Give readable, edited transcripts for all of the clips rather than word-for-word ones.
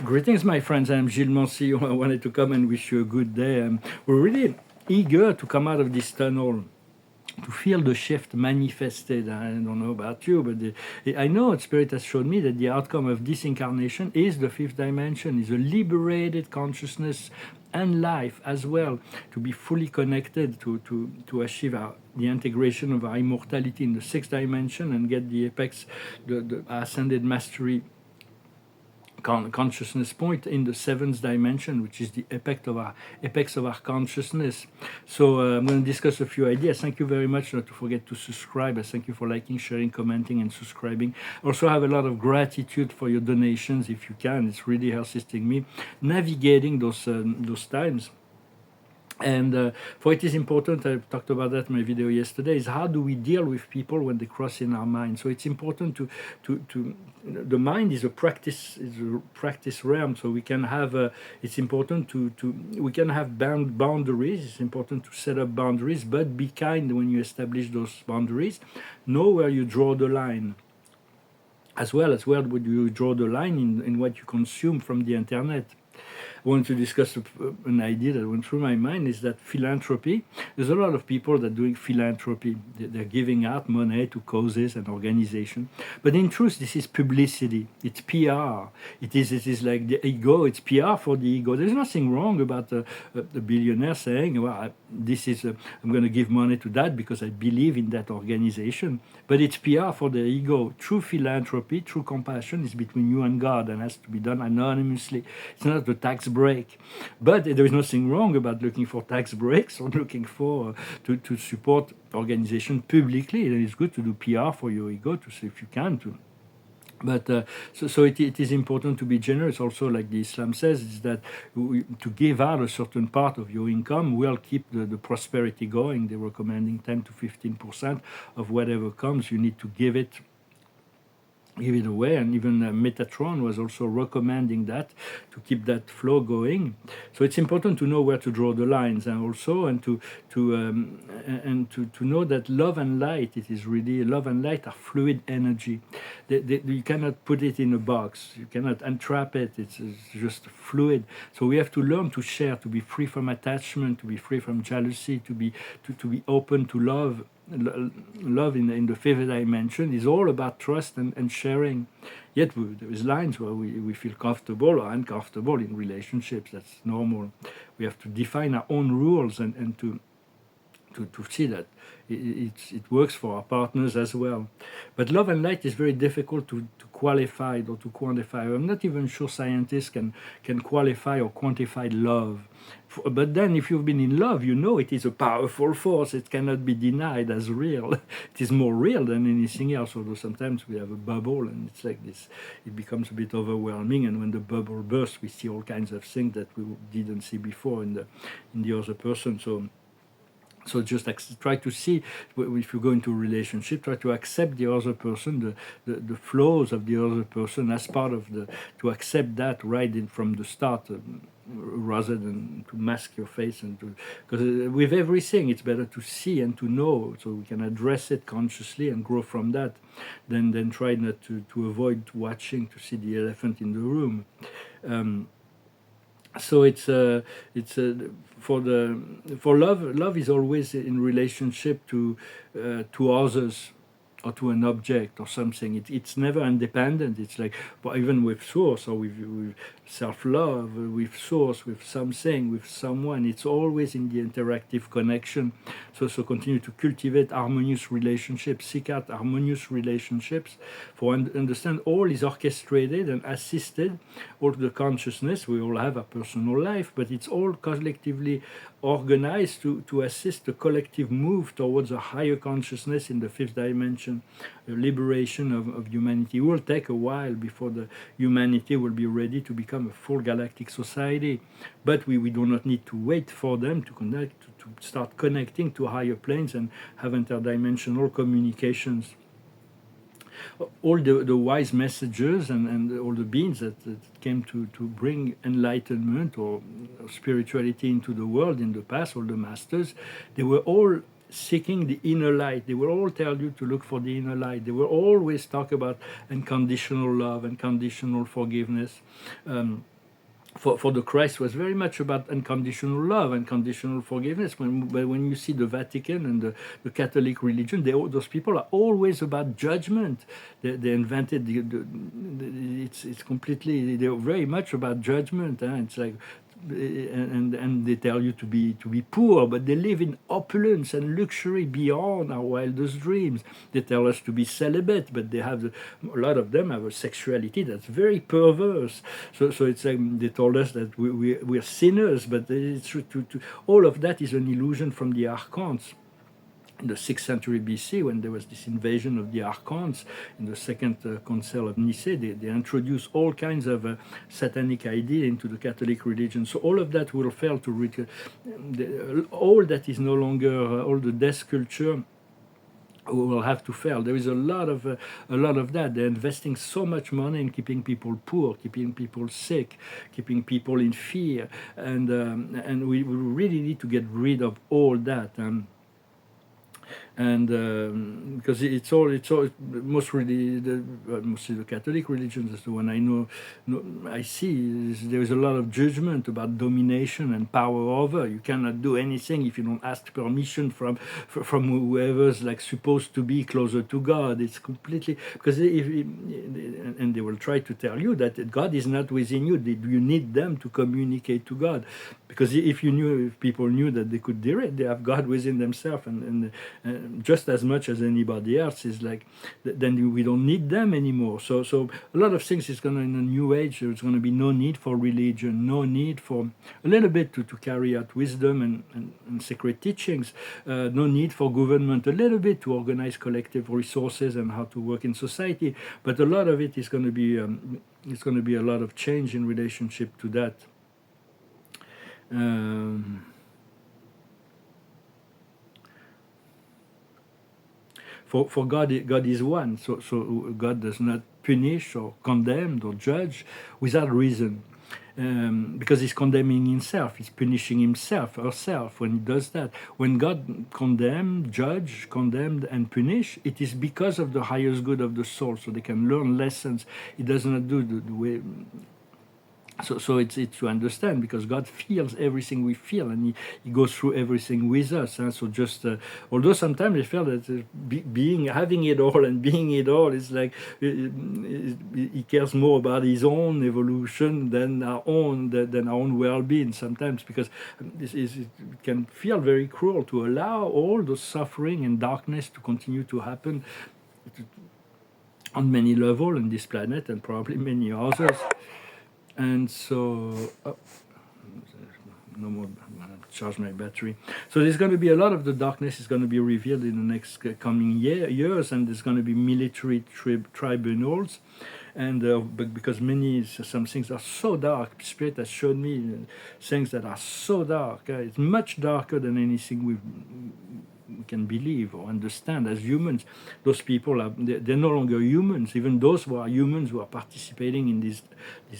Greetings, my friends. I'm Gilles Mancy. I wanted to come and wish you a good day. We're really eager to come out of this tunnel, to feel the shift manifested. I don't know about you, but I know Spirit has shown me that the outcome of this incarnation is the fifth dimension, is a liberated consciousness and life as well, to be fully connected, to achieve the integration of our immortality in the sixth dimension and get the apex, the ascended mastery consciousness point in the seventh dimension, which is the apex of our consciousness. So I'm going to discuss a few ideas. Thank you very much. Not to forget to subscribe. I thank you for liking, sharing, commenting, and subscribing. Also have a lot of gratitude for your donations if you can. It's really assisting me navigating those times. And for it is important, I talked about that in my video yesterday, is how do we deal with people when they cross in our mind. So it's important to the mind is a practice realm. So we can have it's important we can have boundaries. It's important to set up boundaries, but be kind when you establish those boundaries. Know where you draw the line, as well as where would you draw the line in what you consume from the internet. I want to discuss an idea that went through my mind, is that philanthropy. There's a lot of people that are doing philanthropy. They're giving out money to causes and organizations. But in truth, this is publicity. It's PR. It is like the ego. It's PR for the ego. There's nothing wrong about a billionaire saying, well, I'm going to give money to that because I believe in that organization. But it's PR for the ego. True philanthropy, true compassion is between you and God and has to be done anonymously. It's not a tax break. But there is nothing wrong about looking for tax breaks or looking for to support organization publicly. It is good to do PR for your ego, to see if you can to. But so it is important to be generous. Also, like the Islam says, is that to give out a certain part of your income will keep the prosperity going. They're recommending 10 to 15% of whatever comes. You need to give it away, and even Metatron was also recommending that to keep that flow going. So it's important to know where to draw the lines, and also to know that love and light, it is really, love and light are fluid energy. You cannot put it in a box. You cannot entrap it. It's just fluid. So we have to learn to share, to be free from attachment, to be free from jealousy, to be open to love. Love in the fifth dimension is all about trust and sharing. Yet there is lines where we feel comfortable or uncomfortable in relationships. That's normal. We have to define our own rules and to see that it works for our partners as well. But love and light is very difficult to qualify or to quantify. I'm not even sure scientists can qualify or quantify love. But then if you've been in love, you know it is a powerful force. It cannot be denied as real. It is more real than anything else, although sometimes we have a bubble and it's like this. It becomes a bit overwhelming, and when the bubble bursts, we see all kinds of things that we didn't see before in the other person. So just try to see, if you go into a relationship, try to accept the other person, the flaws of the other person as part of to accept that right from the start, rather than to mask your face because with everything it's better to see and to know, so we can address it consciously and grow from that, than try not to avoid watching, to see the elephant in the room. So for love is always in relationship to others, or to an object or something. It's never independent. It's like, but even with source, or with self-love, with source, with something, with someone, it's always in the interactive connection. So continue to cultivate harmonious relationships, seek out harmonious relationships, for understand all is orchestrated and assisted, all the consciousness. We all have a personal life, but it's all collectively organized to assist the collective move towards a higher consciousness in the fifth dimension, the liberation of humanity. It will take a while before the humanity will be ready to become a full galactic society, but we do not need to wait for them to connect, to start connecting to higher planes and have interdimensional communications. All the wise messages and all the beings that came to bring enlightenment or spirituality into the world in the past, all the masters, they were all seeking the inner light. They will all tell you to look for the inner light. They will always talk about unconditional love, unconditional forgiveness. For the Christ was very much about unconditional love, unconditional forgiveness. When you see the Vatican and the Catholic religion, those people are always about judgment. They invented it's completely, they're very much about judgment. It's like, and they tell you to be poor, but they live in opulence and luxury beyond our wildest dreams. They tell us to be celibate, but they have a lot of them have a sexuality that's very perverse. So it's like they told us that we're sinners, but it's all of that is an illusion from the archons. In the 6th century BC, when there was this invasion of the archons in the Second Council of Nice, they introduced all kinds of satanic idea into the Catholic religion. So all of that will fail to all that is no longer all the death culture will have to fail. There is a lot of that. They're investing so much money in keeping people poor, keeping people sick, keeping people in fear, and we really need to get rid of all that. And because it's all mostly the Catholic religion is the one I see there is a lot of judgment about domination and power over. You cannot do anything if you don't ask permission from whoever's like supposed to be closer to God. It's completely because and they will try to tell you that God is not within you. You need them to communicate to God, because if people knew that they could do it, they have God within themselves and just as much as anybody else, is like then we don't need them anymore. So a lot of things is going to, in a new age, there's going to be no need for religion, no need for a little bit to carry out wisdom and sacred teachings, no need for government, a little bit to organize collective resources and how to work in society, but a lot of it is going to be it's going to be a lot of change in relationship to that. For God is one, so God does not punish or condemn or judge without reason, because he's condemning himself, he's punishing himself, herself when he does that. When God condemned and punish, it is because of the highest good of the soul, so they can learn lessons. He does not do the way. So it's to understand, because God feels everything we feel, and he goes through everything with us. So just although sometimes I feel that having it all and being it all is like he cares more about his own evolution than our own well-being sometimes, because it can feel very cruel to allow all the suffering and darkness to continue to happen on many levels on this planet and probably many others. And so, no more, charge my battery. So there's going to be a lot of the darkness is going to be revealed in the next coming years, and there's going to be military tribunals. And but because some things are so dark, Spirit has shown me things that are so dark. It's much darker than anything we can believe or understand as humans. Those people they're no longer humans. Even those who are humans who are participating in this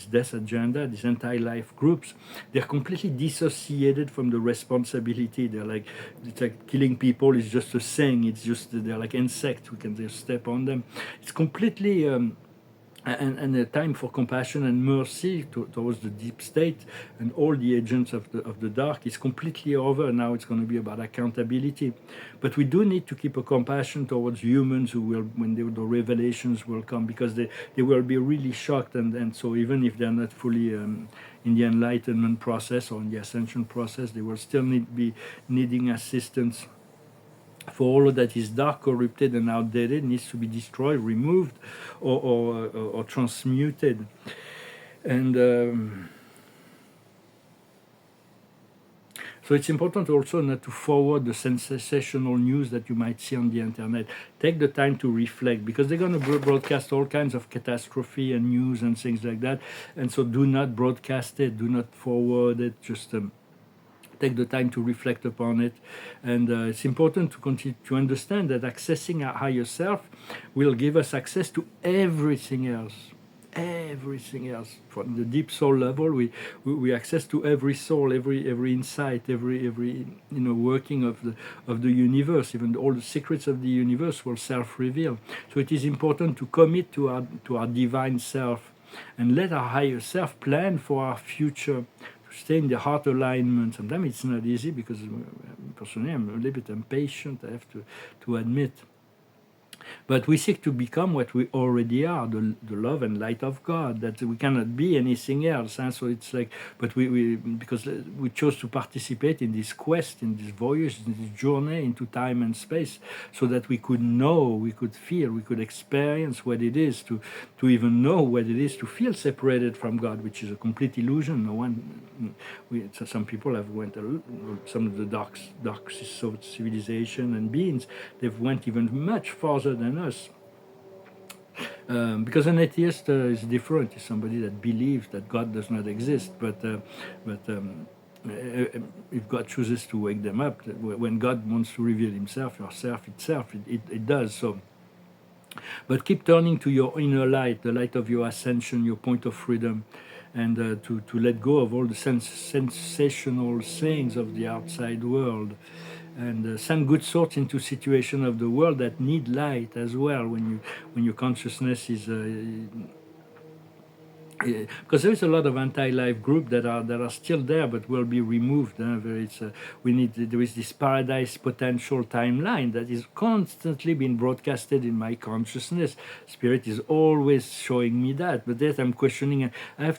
death agenda, these anti-life groups, they're completely dissociated from the responsibility. It's like killing people is just a thing. It's just they're like insects. We can just step on them. It's completely and a time for compassion and mercy towards the deep state and all the agents of the dark is completely over. Now it's going to be about accountability. But we do need to keep a compassion towards humans who will, when the revelations will come, because they will be really shocked. And so even if they're not fully in the enlightenment process or in the ascension process, they will still be needing assistance. For all that is dark, corrupted, and outdated needs to be destroyed, removed, or transmuted. And so it's important also not to forward the sensational news that you might see on the internet. Take the time to reflect, because they're going to broadcast all kinds of catastrophe and news and things like that. And so do not broadcast it, do not forward it, just take the time to reflect upon it. And it's important to continue to understand that accessing our higher self will give us access to everything else. everything else. From the deep soul level, we access to every soul, every insight, every working of the universe. Even all the secrets of the universe will self-reveal. So it is important to commit to our divine self, and let our higher self plan for our future, to stay in the heart alignment. Sometimes it's not easy, because personally I'm a little bit impatient, I have to admit. But we seek to become what we already are, the love and light of God, that we cannot be anything else. And so it's like, but because we chose to participate in this quest, in this voyage, in this journey into time and space, so that we could know, we could feel, we could experience what it is to even know what it is to feel separated from God, which is a complete illusion. No one, some people have went, some of the dark civilization and beings, they've went even much farther than us. Because an atheist is different. Is somebody that believes that God does not exist. But if God chooses to wake them up, when God wants to reveal Himself, itself, it does. So, but keep turning to your inner light, the light of your ascension, your point of freedom, and to let go of all the sensational things of the outside world, and send good thoughts into situations of the world that need light as well. When your consciousness is because there is a lot of anti-life groups that are still there, but will be removed. There is this paradise potential timeline that is constantly being broadcasted in my consciousness. Spirit is always showing me that, but that I'm questioning.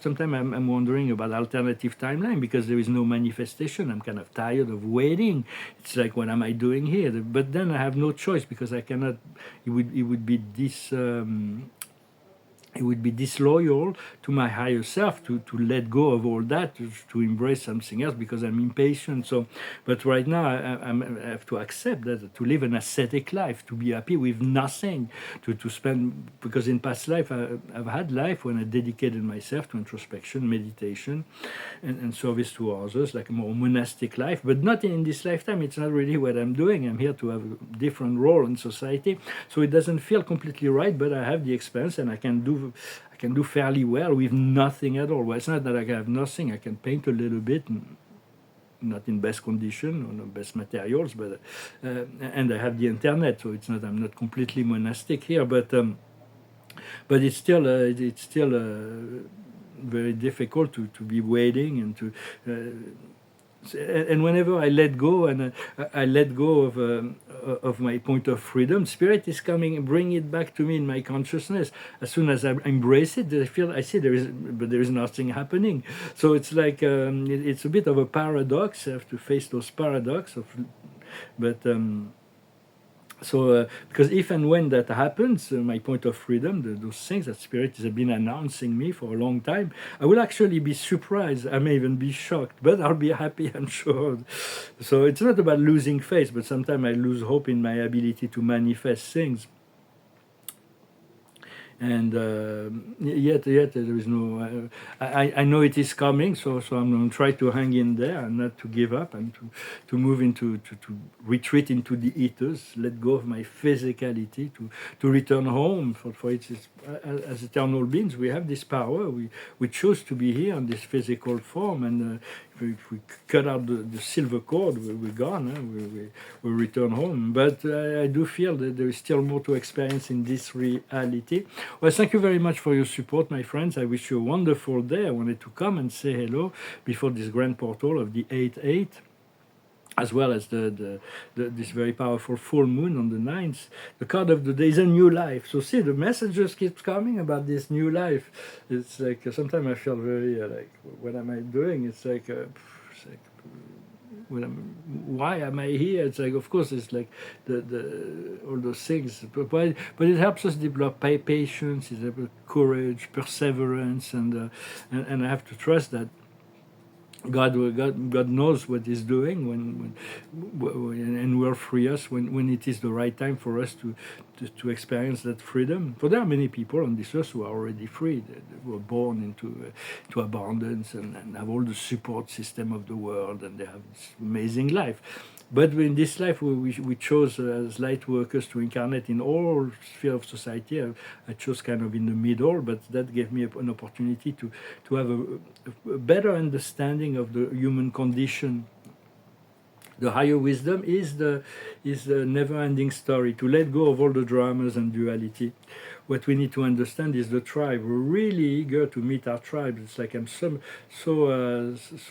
Sometimes I'm wondering about alternative timeline, because there is no manifestation. I'm kind of tired of waiting. It's like, what am I doing here? But then I have no choice, because I cannot. It would be this. It would be disloyal to my higher self to let go of all that, to embrace something else, because I'm impatient. So, but right now I have to accept that, to live an ascetic life, to be happy with nothing, to spend, because in past life I've had life when I dedicated myself to introspection, meditation, and service to others, like a more monastic life. But not in this lifetime. It's not really what I'm doing. I'm here to have a different role in society, so it doesn't feel completely right. But I have the experience, and I can do fairly well with nothing at all. Well, it's not that I have nothing. I can paint a little bit, not in best condition or no best materials, but and I have the internet, so it's not. I'm not completely monastic here, but it's still very difficult to be waiting, and to. And whenever I let go, and I let go of my point of freedom, Spirit is coming, bring it back to me in my consciousness. As soon as I embrace it, I see there is nothing happening. So it's like it's a bit of a paradox. I have to face those paradoxes, but. So, because if and when that happens, my point of freedom, those things that Spirit has been announcing me for a long time, I will actually be surprised. I may even be shocked, but I'll be happy, I'm sure. So it's not about losing faith, but sometimes I lose hope in my ability to manifest things. And yet there is no. I know it is coming, so I'm going to try to hang in there and not to give up, and to move into to retreat into the ethers, let go of my physicality, to return home. For it is, as eternal beings, we have this power. We choose to be here in this physical form, and if we cut out the silver cord, we're gone. We return home. But I do feel that there is still more to experience in this reality. Well, thank you very much for your support, my friends. I wish you a wonderful day. I wanted to come and say hello before this grand portal of the 8-8, as well as this very powerful full moon on the 9th. The card of the day is a new life. So see, the messages keeps coming about this new life. It's like sometimes I feel very like, what am I doing? It's like why am I here? It's like, of course, it's like the all those things, but it helps us develop patience, it develops courage, perseverance, and I have to trust that God knows what He's doing and will free us when it is the right time for us to experience that freedom. For there are many people on this earth who are already free. They were born into abundance and have all the support system of the world, and they have this amazing life. But in this life, we chose as light workers to incarnate in all sphere of society. I chose kind of in the middle, but that gave me an opportunity to have a better understanding of the human condition. The higher wisdom is the never-ending story, to let go of all the dramas and duality. What we need to understand is the tribe. We're really eager to meet our tribe. It's like I'm so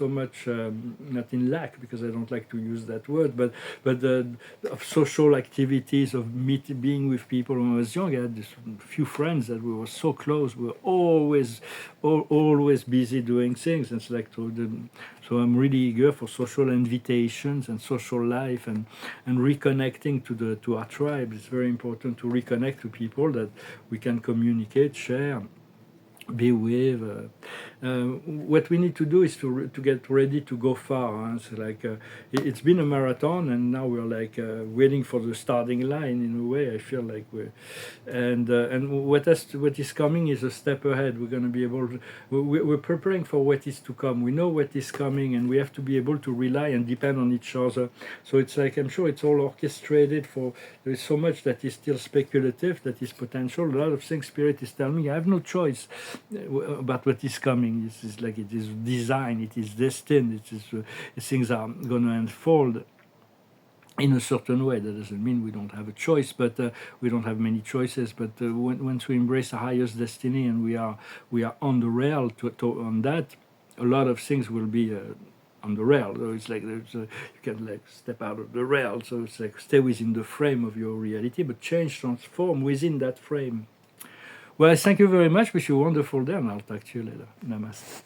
much not in lack, because I don't like to use that word, but of social activities, of being with people. When I was young, I had this few friends that we were so close. We were always busy doing things. And it's like so I'm really eager for social invitations and social life, and reconnecting to our tribe. It's very important to reconnect to people that we can communicate, share, be with. What we need to do is to get ready to go far. Huh? So like it's been a marathon, and now we're like waiting for the starting line. In a way, I feel like and what is coming is a step ahead. We're going to be able to. We're preparing for what is to come. We know what is coming, and we have to be able to rely and depend on each other. So it's like, I'm sure it's all orchestrated. For there is so much that is still speculative, that is potential. A lot of things Spirit is telling me I have no choice about what is coming. This is like, it is designed, it is destined, it is things are going to unfold in a certain way. That doesn't mean we don't have a choice, but we don't have many choices. But once we embrace the highest destiny, and we are on the rail on that, a lot of things will be on the rail. So it's like you can like step out of the rail. So it's like stay within the frame of your reality, but change, transform within that frame. Well, thank you very much. Wish you a wonderful day, and I'll talk to you later. Namaste.